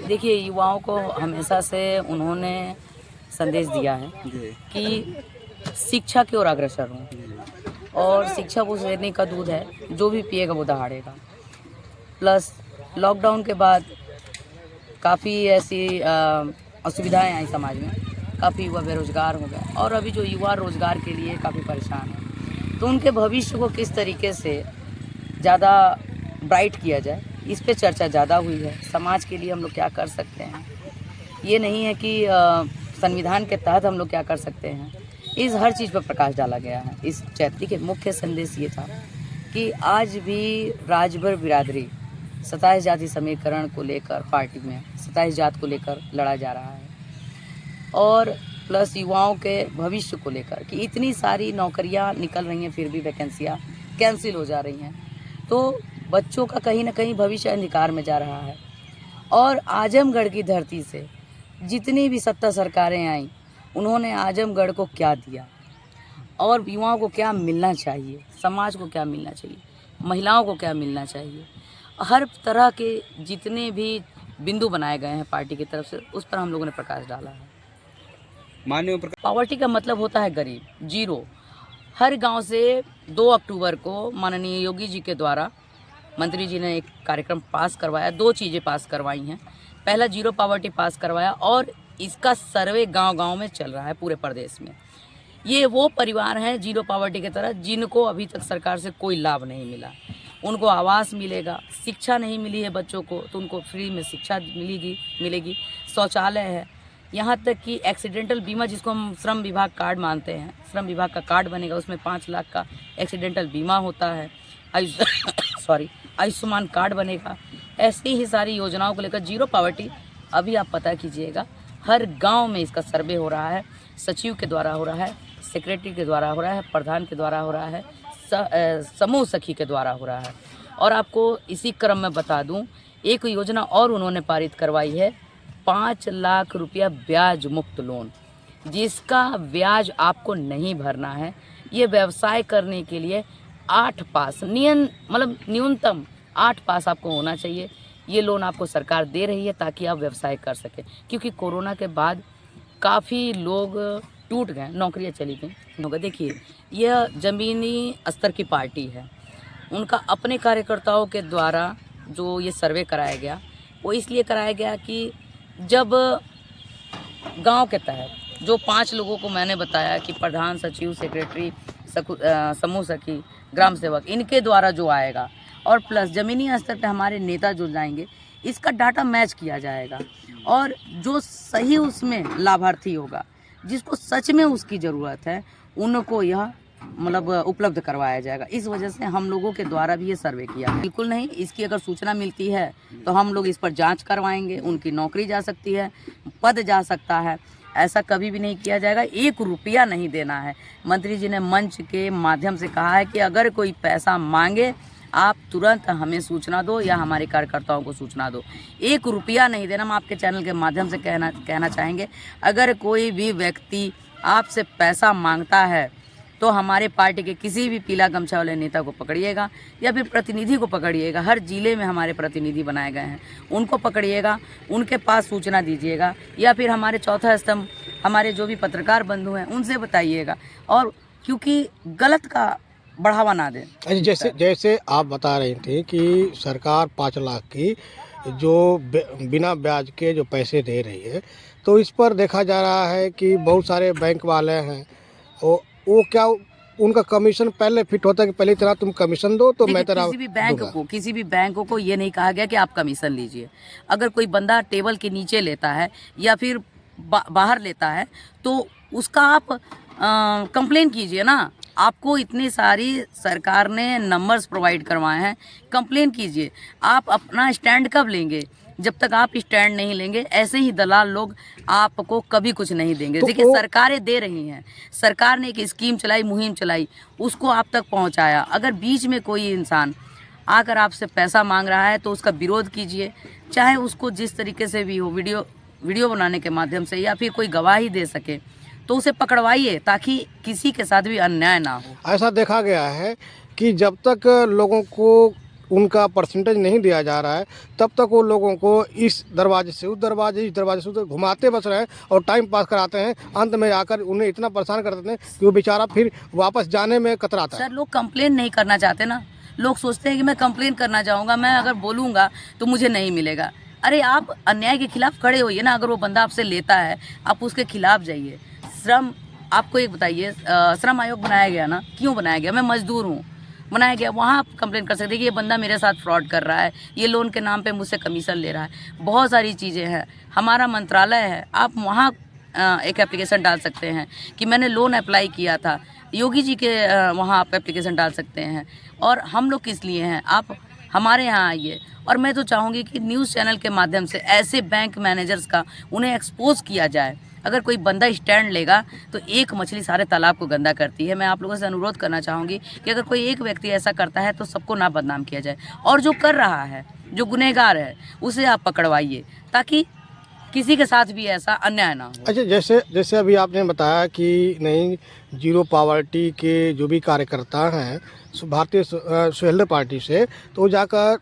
देखिए, युवाओं को हमेशा से उन्होंने संदेश दिया है कि शिक्षा की ओर अग्रसर हों, और शिक्षा वो शेरनी का दूध है, जो भी पिएगा वो दहाड़ेगा। प्लस लॉकडाउन के बाद काफ़ी ऐसी असुविधाएं आई समाज में, काफ़ी युवा बेरोजगार हो गए, और अभी जो युवा रोजगार के लिए काफ़ी परेशान हैं, तो उनके भविष्य को किस तरीके से ज़्यादा ब्राइट किया जाए, इस पे चर्चा ज़्यादा हुई है। समाज के लिए हम लोग क्या कर सकते हैं, ये नहीं है कि संविधान के तहत हम लोग क्या कर सकते हैं, इस हर चीज़ पर प्रकाश डाला गया है। इस चैती के मुख्य संदेश ये था कि आज भी राजभर बिरादरी 27 जाति समीकरण को लेकर पार्टी में 27 जात को लेकर लड़ा जा रहा है, और प्लस युवाओं के भविष्य को लेकर कि इतनी सारी नौकरियां निकल रही हैं, फिर भी वैकेंसियां कैंसिल हो जा रही हैं, तो बच्चों का कहीं ना कहीं भविष्य अंधकार में जा रहा है। और आजमगढ़ की धरती से जितनी भी सत्ता सरकारें आईं, उन्होंने आजमगढ़ को क्या दिया, और युवाओं को क्या मिलना चाहिए, समाज को क्या मिलना चाहिए, महिलाओं को क्या मिलना चाहिए, हर तरह के जितने भी बिंदु बनाए गए हैं पार्टी की तरफ से, उस पर हम लोगों ने प्रकाश डाला है। माननीय पॉवर्टी का मतलब होता है गरीब, जीरो। हर गांव से 2 अक्टूबर को माननीय योगी जी के द्वारा मंत्री जी ने एक कार्यक्रम पास करवाया, 2 चीज़ें पास करवाई हैं। पहला जीरो पॉवर्टी पास करवाया, और इसका सर्वे गांव-गांव में चल रहा है पूरे प्रदेश में। ये वो परिवार हैं जीरो पॉवर्टी की तरह जिनको अभी तक सरकार से कोई लाभ नहीं मिला। उनको आवास मिलेगा, शिक्षा नहीं मिली है बच्चों को तो उनको फ्री में शिक्षा मिलेगी, शौचालय है, यहाँ तक कि एक्सीडेंटल बीमा जिसको हम श्रम विभाग कार्ड मानते हैं, श्रम विभाग का कार्ड बनेगा, उसमें 5 लाख का एक्सीडेंटल बीमा होता है। आयुष्मान कार्ड बनेगा। ऐसी ही सारी योजनाओं को लेकर जीरो पॉवर्टी अभी आप पता कीजिएगा, हर गांव में इसका सर्वे हो रहा है, सचिव के द्वारा हो रहा है, सेक्रेटरी के द्वारा हो रहा है, प्रधान के द्वारा हो रहा है, समूह सखी के द्वारा हो रहा है। और आपको इसी क्रम में बता दूं, एक योजना और उन्होंने पारित करवाई है, 5 लाख रुपया ब्याज मुक्त लोन, जिसका ब्याज आपको नहीं भरना है। ये व्यवसाय करने के लिए 8 पास न्यूनतम 8 पास आपको होना चाहिए। ये लोन आपको सरकार दे रही है ताकि आप व्यवसाय कर सकें, क्योंकि कोरोना के बाद काफ़ी लोग टूट गए, नौकरियां चली गई। देखिए, यह ज़मीनी स्तर की पार्टी है, उनका अपने कार्यकर्ताओं के द्वारा जो ये सर्वे कराया गया, वो इसलिए कराया गया कि जब गांव के तहत जो 5 लोगों को मैंने बताया कि प्रधान, सचिव, सेक्रेटरी, समूह सखी, ग्राम सेवक, इनके द्वारा जो आएगा, और प्लस ज़मीनी स्तर पे हमारे नेता जो जाएंगे, इसका डाटा मैच किया जाएगा, और जो सही उसमें लाभार्थी होगा, जिसको सच में उसकी ज़रूरत है, उनको यह उपलब्ध करवाया जाएगा। इस वजह से हम लोगों के द्वारा भी ये सर्वे किया। बिल्कुल नहीं, इसकी अगर सूचना मिलती है तो हम लोग इस पर जांच करवाएंगे, उनकी नौकरी जा सकती है, पद जा सकता है, ऐसा कभी भी नहीं किया जाएगा। 1 रुपया नहीं देना है। मंत्री जी ने मंच के माध्यम से कहा है कि अगर कोई पैसा मांगे, आप तुरंत हमें सूचना दो या हमारे कार्यकर्ताओं को सूचना दो। 1 रुपया नहीं देना। हम आपके चैनल के माध्यम से कहना चाहेंगे, अगर कोई भी व्यक्ति आपसे पैसा मांगता है तो हमारे पार्टी के किसी भी पीला गमछा वाले नेता को पकड़िएगा, या फिर प्रतिनिधि को पकड़िएगा। हर जिले में हमारे प्रतिनिधि बनाए गए हैं, उनको पकड़िएगा, उनके पास सूचना दीजिएगा, या फिर हमारे चौथा स्तंभ हमारे जो भी पत्रकार बंधु हैं उनसे बताइएगा, और क्योंकि गलत का बढ़ावा ना दें। जैसे आप बता रही थी कि सरकार 5 लाख की जो बिना ब्याज के जो पैसे दे रही है, तो इस पर देखा जा रहा है कि बहुत सारे बैंक वाले हैं, वो क्या उनका कमीशन पहले फिट होता है कि पहले इतना तुम कमीशन दो तो मैं तेरा किसी भी बैंक को ये नहीं कहा गया कि आप कमीशन लीजिए। अगर कोई बंदा टेबल के नीचे लेता है या फिर बाहर लेता है तो उसका आप कंप्लेन कीजिए ना। आपको इतनी सारी सरकार ने नंबर्स प्रोवाइड करवाए हैं, कंप्लेन कीजिए। आप अपना स्टैंड कब लेंगे? जब तक आप स्टैंड नहीं लेंगे, ऐसे ही दलाल लोग आपको कभी कुछ नहीं देंगे। देखिए, सरकारें दे रही हैं, सरकार ने एक स्कीम चलाई, मुहिम चलाई, उसको आप तक पहुंचाया। अगर बीच में कोई इंसान आकर आपसे पैसा मांग रहा है तो उसका विरोध कीजिए, चाहे उसको जिस तरीके से भी हो, वीडियो बनाने के माध्यम से, या फिर कोई गवाही दे सके तो उसे पकड़वाइए ताकि किसी के साथ भी अन्याय ना हो। ऐसा देखा गया है कि जब तक लोगों को उनका परसेंटेज नहीं दिया जा रहा है तब तक वो लोगों को इस दरवाजे से उस दरवाजे, इस दरवाजे से उधर घुमाते बस रहे हैं और टाइम पास कराते हैं। अंत में आकर उन्हें इतना परेशान कर देते हैं कि वो बेचारा फिर वापस जाने में कतराता है। सर, लोग कंप्लेन नहीं करना चाहते ना। लोग सोचते हैं कि मैं कंप्लेन करना चाहूँगा, मैं अगर बोलूँगा तो मुझे नहीं मिलेगा। अरे आप अन्याय के खिलाफ खड़े होइए ना। अगर वो बंदा आपसे लेता है, आप उसके खिलाफ जाइए। श्रम, आपको एक बताइए, श्रम आयोग बनाया गया ना, क्यों बनाया गया? मैं मजदूर हूँ, बनाया गया। वहाँ आप कंप्लेन कर सकते हैं कि ये बंदा मेरे साथ फ्रॉड कर रहा है, ये लोन के नाम पे मुझसे कमीशन ले रहा है। बहुत सारी चीज़ें हैं, हमारा मंत्रालय है, आप वहाँ एक एप्लीकेशन डाल सकते हैं कि मैंने लोन अप्लाई किया था। योगी जी के वहाँ आप एप्लीकेशन डाल सकते हैं। और हम लोग किस लिए हैं, आप हमारे यहाँ आइए। और मैं तो चाहूँगी कि न्यूज़ चैनल के माध्यम से ऐसे बैंक मैनेजर्स का उन्हें एक्सपोज किया जाए। अगर कोई बंदा स्टैंड लेगा तो एक मछली सारे तालाब को गंदा करती है। मैं आप लोगों से अनुरोध करना चाहूँगी कि अगर कोई एक व्यक्ति ऐसा करता है तो सबको ना बदनाम किया जाए, और जो कर रहा है, जो गुनहगार है, उसे आप पकड़वाइए ताकि किसी के साथ भी ऐसा अन्याय ना हो। अच्छा, जैसे अभी आपने बताया कि नहीं, जीरो पावर्टी के जो भी कार्यकर्ता हैं भारतीय सोशल पार्टी से, तो वो जाकर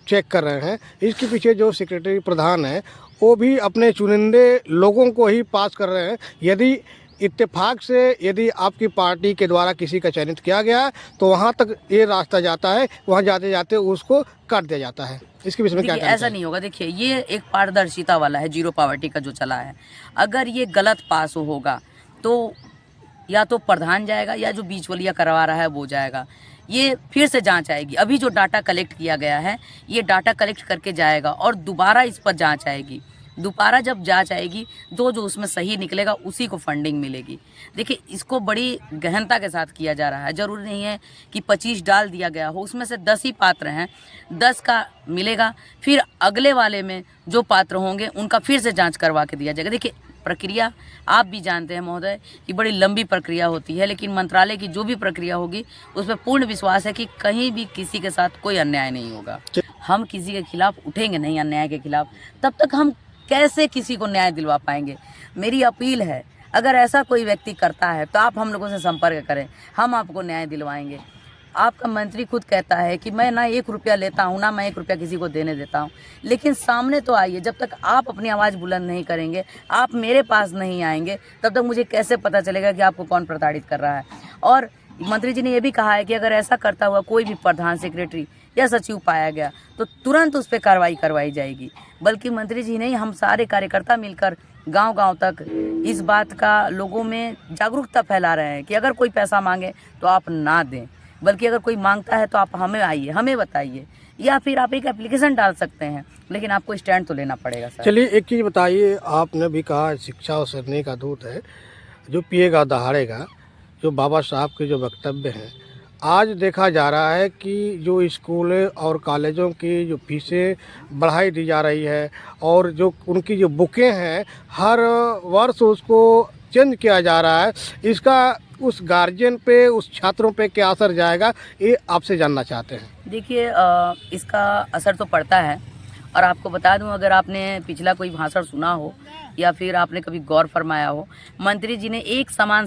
चेक कर रहे हैं। इसके पीछे जो सेक्रेटरी प्रधान है वो भी अपने चुनिंदे लोगों को ही पास कर रहे हैं। यदि इत्तेफाक से यदि आपकी पार्टी के द्वारा किसी का चयनित किया गया तो वहाँ तक ये रास्ता जाता है, वहाँ जाते जाते उसको काट दिया जाता है। इसके विषय में क्या कहना ऐसा नहीं होगा। देखिए, ये एक पारदर्शिता वाला है, जीरो पावर्टी का जो चला है। अगर ये गलत पास होगा तो या तो प्रधान जाएगा या जो बीच वलिया करवा रहा है वो जाएगा। ये फिर से जांच आएगी। अभी जो डाटा कलेक्ट किया गया है, ये डाटा कलेक्ट करके जाएगा और दोबारा इस पर जांच आएगी। दोबारा जब जांच आएगी जो उसमें सही निकलेगा उसी को फंडिंग मिलेगी। देखिए, इसको बड़ी गहनता के साथ किया जा रहा है। ज़रूरी नहीं है कि 25 डाल दिया गया हो, उसमें से 10 ही पात्र हैं, 10 का मिलेगा। फिर अगले वाले में जो पात्र होंगे उनका फिर से जांच करवा के दिया जाएगा। देखिए, प्रक्रिया आप भी जानते हैं महोदय कि बड़ी लंबी प्रक्रिया होती है, लेकिन मंत्रालय की जो भी प्रक्रिया होगी उस पर पूर्ण विश्वास है कि कहीं भी किसी के साथ कोई अन्याय नहीं होगा। हम किसी के खिलाफ उठेंगे नहीं, अन्याय के खिलाफ, तब तक हम कैसे किसी को न्याय दिलवा पाएंगे। मेरी अपील है, अगर ऐसा कोई व्यक्ति करता है तो आप हम लोगों से संपर्क करें, हम आपको न्याय दिलवाएंगे। आपका मंत्री खुद कहता है कि मैं ना 1 रुपया लेता हूँ, ना मैं 1 रुपया किसी को देने देता हूँ। लेकिन सामने तो आइए। जब तक आप अपनी आवाज़ बुलंद नहीं करेंगे, आप मेरे पास नहीं आएंगे, तब तक मुझे कैसे पता चलेगा कि आपको कौन प्रताड़ित कर रहा है। और मंत्री जी ने यह भी कहा है कि अगर ऐसा करता हुआ कोई भी प्रधान, सेक्रेटरी या सचिव पाया गया तो तुरंत उस पर कार्रवाई करवाई जाएगी। बल्कि मंत्री जी नहीं, हम सारे कार्यकर्ता मिलकर गांव-गांव तक इस बात का लोगों में जागरूकता फैला रहे हैं कि अगर कोई पैसा मांगे तो आप ना दें, बल्कि अगर कोई मांगता है तो आप हमें आइए, हमें बताइए, या फिर आप एक एप्लीकेशन डाल सकते हैं, लेकिन आपको स्टैंड तो लेना पड़ेगा सर। चलिए, एक चीज़ बताइए, आपने भी कहा शिक्षा और सरने का दूत है, जो पिएगा दहाड़ेगा, जो बाबा साहब के जो वक्तव्य हैं, आज देखा जा रहा है कि जो स्कूल और कॉलेजों की जो फीसें बढ़ाई दी जा रही है और जो उनकी जो बुकें हैं हर वर्ष उसको चेंज किया जा रहा है। इसका उस गार्जियन पे, उस छात्रों पे क्या असर जाएगा, ये आपसे जानना चाहते हैं। देखिए, इसका असर तो पड़ता है। और आपको बता दूं, अगर आपने पिछला कोई भाषण सुना हो या फिर आपने कभी गौर फरमाया हो, मंत्री जी ने एक समान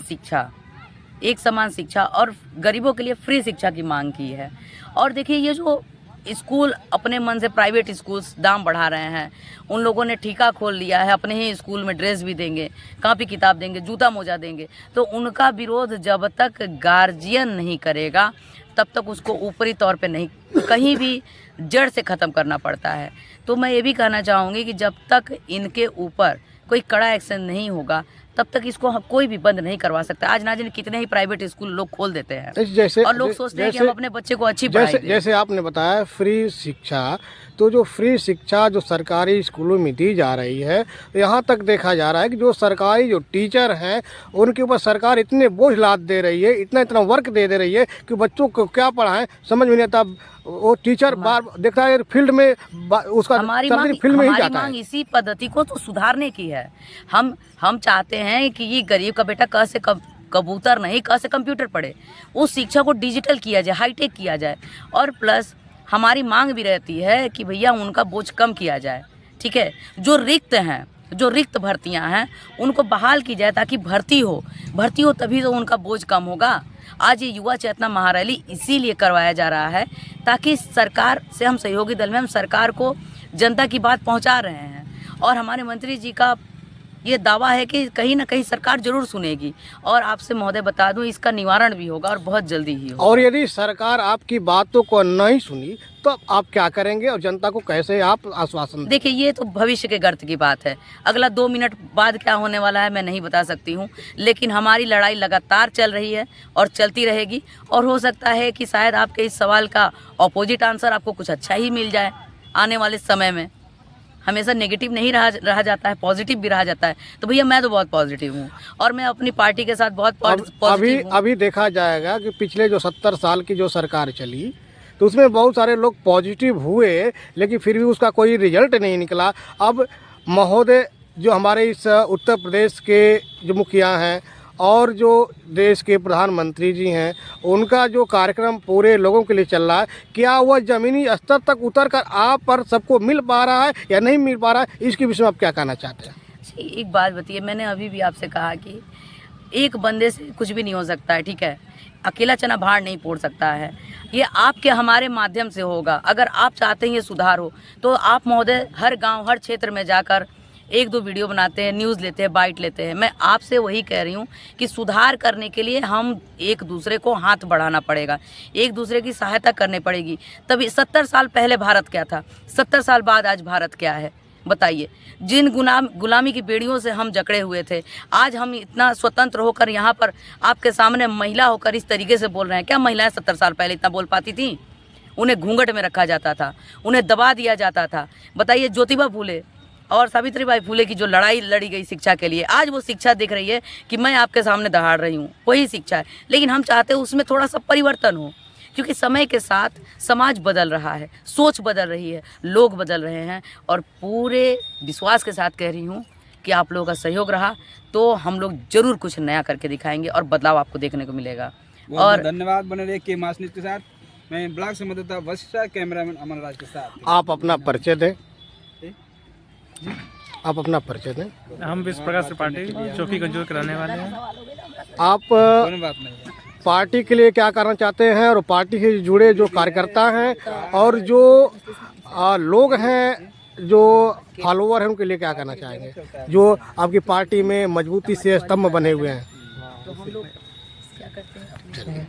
शिक्षा और गरीबों के लिए फ्री शिक्षा की मांग की है। और देखिए, ये जो स्कूल अपने मन से प्राइवेट स्कूल्स दाम बढ़ा रहे हैं, उन लोगों ने ठेका खोल लिया है, अपने ही स्कूल में ड्रेस भी देंगे, कापी किताब देंगे, जूता मोजा देंगे, तो उनका विरोध जब तक गार्जियन नहीं करेगा तब तक उसको ऊपरी तौर पे नहीं, कहीं भी जड़ से ख़त्म करना पड़ता है। तो मैं ये भी कहना चाहूँगी कि जब तक इनके ऊपर कोई कड़ा एक्शन नहीं होगा तब तक इसको कोई भी बंद नहीं करवा सकता। आज ना जाने कितने ही प्राइवेट स्कूल लोग खोल देते हैं जैसे, और लोग सोचते हैं कि हम अपने बच्चे को अच्छी पढ़ाई दें। जैसे आपने बताया फ्री शिक्षा, तो जो फ्री शिक्षा जो सरकारी स्कूलों में दी जा रही है, यहाँ तक देखा जा रहा है कि जो सरकारी जो टीचर हैं उनके ऊपर सरकार इतने बोझ लाद दे रही है, इतना वर्क दे रही है कि बच्चों को क्या पढ़ाएं समझ में नहीं आता। वो टीचर बार देखता है फील्ड में, उसका हमारी मांग इसी पद्धति को तो सुधारने की है। हम चाहते हैं कि ये गरीब का बेटा क से कबूतर नहीं, क से कंप्यूटर पढ़े। उस शिक्षा को डिजिटल किया जाए, हाईटेक किया जाए। और प्लस हमारी मांग भी रहती है कि भैया उनका बोझ कम किया जाए। ठीक है, जो रिक्त हैं जो रिक्त भर्तियां हैं उनको बहाल की जाए, ताकि भर्ती हो तभी तो उनका बोझ कम होगा। आज ये युवा चेतना महारैली इसीलिए करवाया जा रहा है ताकि सरकार से, हम सहयोगी दल में हम सरकार को जनता की बात पहुंचा रहे हैं, और हमारे मंत्री जी का ये दावा है कि कहीं ना कहीं सरकार जरूर सुनेगी, और आपसे महोदय बता दूं इसका निवारण भी होगा और बहुत जल्दी ही होगा। और यदि सरकार आपकी बातों को नहीं सुनी तो आप क्या करेंगे और जनता को कैसे आप आश्वासन देंगे? देखिए, ये तो भविष्य के गर्त की बात है। अगला 2 मिनट बाद क्या होने वाला है मैं नहीं बता सकती हूँ, लेकिन हमारी लड़ाई लगातार चल रही है और चलती रहेगी। और हो सकता है कि शायद आपके इस सवाल का ऑपोजिट आंसर आपको कुछ अच्छा ही मिल जाए आने वाले समय में। हमेशा नेगेटिव नहीं रहा जाता है, पॉजिटिव भी रहा जाता है। तो भैया मैं तो बहुत पॉजिटिव हूँ और मैं अपनी पार्टी के साथ बहुत पॉजिटिव हूँ। अभी देखा जाएगा कि पिछले जो 70 साल की जो सरकार चली तो उसमें बहुत सारे लोग पॉजिटिव हुए, लेकिन फिर भी उसका कोई रिजल्ट नहीं निकला। अब महोदय जो हमारे इस उत्तर प्रदेश के जो मुखिया हैं और जो देश के प्रधानमंत्री जी हैं, उनका जो कार्यक्रम पूरे लोगों के लिए चल रहा है, क्या वह ज़मीनी स्तर तक उतर कर आप पर सबको मिल पा रहा है या नहीं मिल पा रहा है, इसके विषय में आप क्या कहना चाहते हैं? एक बात बताइए, मैंने अभी भी आपसे कहा कि एक बंदे से कुछ भी नहीं हो सकता है, ठीक है। अकेला चना भार नहीं फोड़ सकता है, ये आपके हमारे माध्यम से होगा। अगर आप चाहते हैं ये सुधार हो तो आप महोदय हर गांव हर क्षेत्र में जाकर 1-2 वीडियो बनाते हैं, न्यूज़ लेते हैं, बाइट लेते हैं। मैं आपसे वही कह रही हूँ कि सुधार करने के लिए हम एक दूसरे को हाथ बढ़ाना पड़ेगा, एक दूसरे की सहायता करनी पड़ेगी। तभी 70 साल पहले भारत क्या था, 70 साल बाद आज भारत क्या है बताइए। जिन गुलामी की बेड़ियों से हम जकड़े हुए थे, आज हम इतना स्वतंत्र होकर यहाँ पर आपके सामने महिला होकर इस तरीके से बोल रहे हैं। क्या महिलाएं 70 साल पहले इतना बोल पाती थी? उन्हें घूंघट में रखा जाता था, उन्हें दबा दिया जाता था। बताइए, ज्योतिबा फूले और सावित्रीबाई फूले की जो लड़ाई लड़ी गई शिक्षा के लिए, आज वो शिक्षा दिख रही है कि मैं आपके सामने दहाड़ रही हूँ, वही शिक्षा है। लेकिन हम चाहते हैं उसमें थोड़ा सा परिवर्तन हो, क्योंकि समय के साथ समाज बदल रहा है, सोच बदल रही है, लोग बदल रहे हैं। और पूरे विश्वास के साथ कह रही हूँ कि आप लोगों का सहयोग रहा तो हम लोग जरूर कुछ नया करके दिखाएंगे और बदलाव आपको देखने को मिलेगा। और धन्यवाद। बने रहिए के मास न्यूज़ के साथ। मैं ब्लॉग संवाददाता वशिष्ठा, कैमरामैन अमन राज के साथ। आप अपना परिचय दें। आप अपना परिचय दें। हम विश्व प्रकाश त्रिपाठी चौकी गंजूर के रहने वाले हैं। आप कोई बात नहीं है। पार्टी के लिए क्या करना चाहते हैं और पार्टी से जुड़े जो कार्यकर्ता हैं और जो लोग हैं, जो फॉलोअर हैं, उनके लिए क्या कहना चाहेंगे, जो आपकी पार्टी में मजबूती से स्तंभ बने हुए हैं? तो हम लोग क्या करते हैं